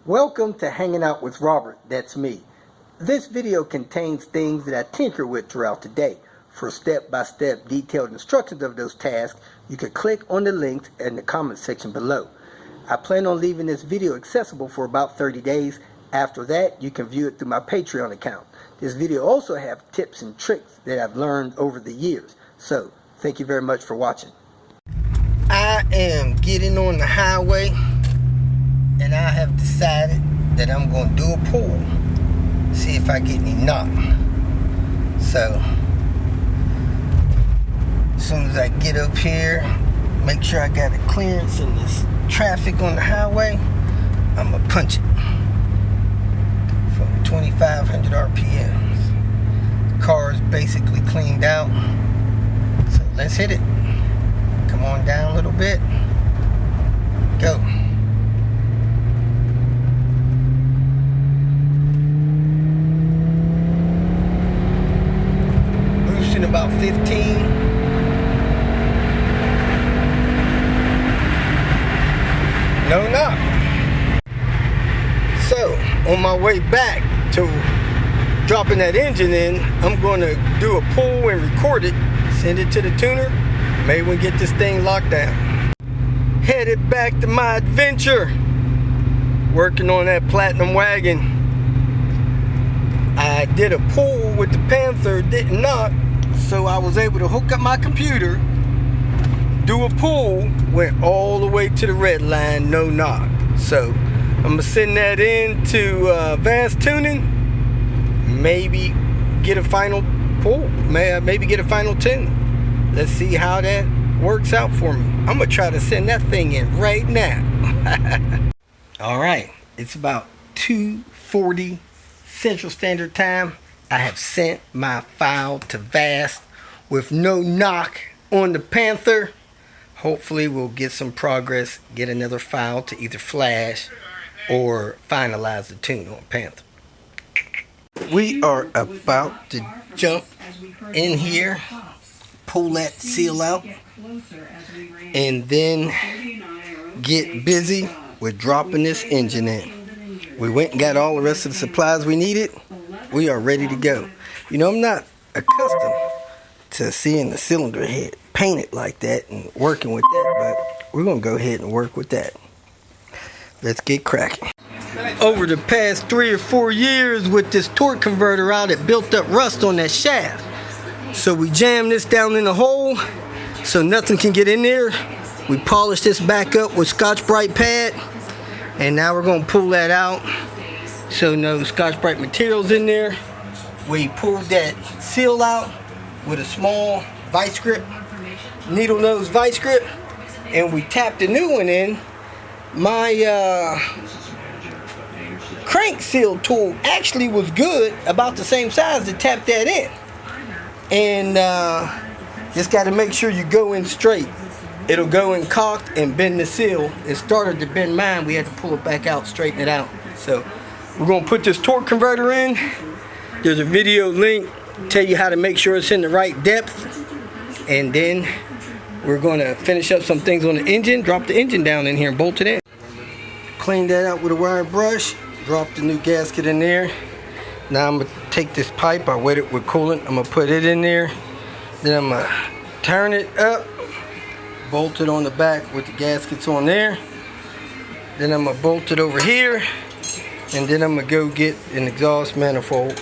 Welcome to Hanging Out with Robert, that's me. This video contains things that I tinker with throughout the day. For step-by-step detailed instructions of those tasks, you can click on the links in the comment section below. I plan on leaving this video accessible for about 30 days. After that, you can view it through my Patreon account. This video also has tips and tricks that I've learned over the years. So, thank you very much for watching. I am getting on the highway, and I have decided that I'm going to do a pull, see if I get any knock. So, as soon as I get up here, make sure I got a clearance in this traffic on the highway, I'm going to punch it from 2,500 RPMs. The car is basically cleaned out, so let's hit it. Come on down a little bit. Go. Boosting about 15. No knock. So, on my way back to dropping that engine in, I'm going to do a pull and record it, send it to the tuner. Maybe we get this thing locked down. Headed back to my adventure, working on that platinum wagon. I did a pull with the Panther, didn't knock, so I was able to hook up my computer, do a pull, went all the way to the red line, no knock. So I'm gonna send that in to Advanced Tuning, maybe get a final pull, maybe get a final tune. Let's see how that works out for me. I'm gonna try to send that thing in right now. All right, it's about 2:40 Central Standard Time. I have sent my file to VAST with no knock on the Panther. Hopefully we'll get some progress, get another file to either flash or finalize the tune on Panther. We are about to jump in here, pull that seal out, and then get busy with dropping this engine in. We went and got all the rest of the supplies we needed. We are ready to go. You know, I'm not accustomed to seeing the cylinder head painted like that and working with that, but we're going to go ahead and work with that. Let's get cracking. Over the past 3 or 4 years with this torque converter out, it built up rust on that shaft. So we jammed this down in the hole so nothing can get in there. We polished this back up with Scotch-Brite pad, and now we're going to pull that out so no Scotch-Brite materials in there. We pulled that seal out with a small vice grip, needle nose vice grip, and we tapped the new one in. My crank seal tool actually was good, about the same size to tap that in. And just got to make sure you go in straight. It'll go in cocked and bend the seal. It started to bend mine. We had to pull it back out, straighten it out. So we're going to put this torque converter in. There's a video link, tell you how to make sure it's in the right depth. And then we're going to finish up some things on the engine, drop the engine down in here and bolt it in. Clean that out with a wire brush, drop the new gasket in there. Now I'm going to take this pipe, I wet it with coolant, I'm going to put it in there. Then I'm going to turn it up, bolt it on the back with the gaskets on there. Then I'm going to bolt it over here. And then I'm going to go get an exhaust manifold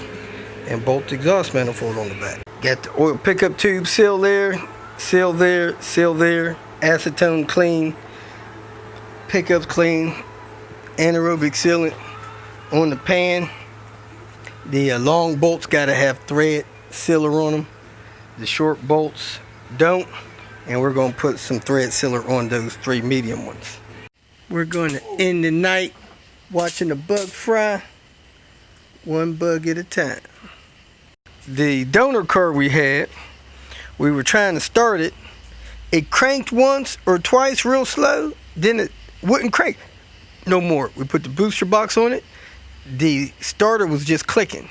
and bolt the exhaust manifold on the back. Got the oil pickup tube seal there, seal there, seal there. Acetone clean, pickups clean, anaerobic sealant on the pan. The long bolts got to have thread sealer on them. The short bolts don't. And we're going to put some thread sealer on those 3 medium ones. We're going to end the night watching the bug fry, one bug at a time. The donor car we had, we were trying to start it. It cranked once or twice real slow, then it wouldn't crank no more. We put the booster box on it. The starter was just clicking.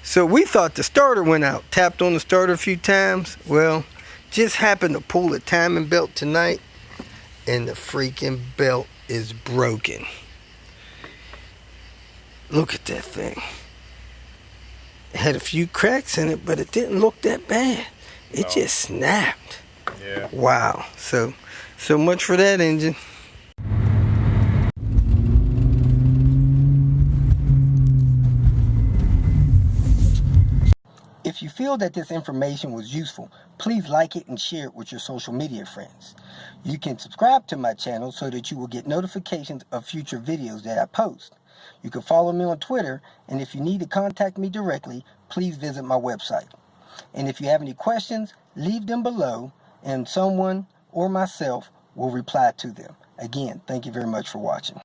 So we thought the starter went out. Tapped on the starter a few times. Well, just happened to pull the timing belt tonight, and the freaking belt is broken. Look at that thing. It had a few cracks in it, but it didn't look that bad. It just snapped. Yeah. Wow. So much for that engine. If you feel that this information was useful, please like it and share it with your social media friends. You can subscribe to my channel so that you will get notifications of future videos that I post. You can follow me on Twitter, and if you need to contact me directly, please visit my website. And if you have any questions, leave them below, and someone or myself will reply to them. Again, thank you very much for watching.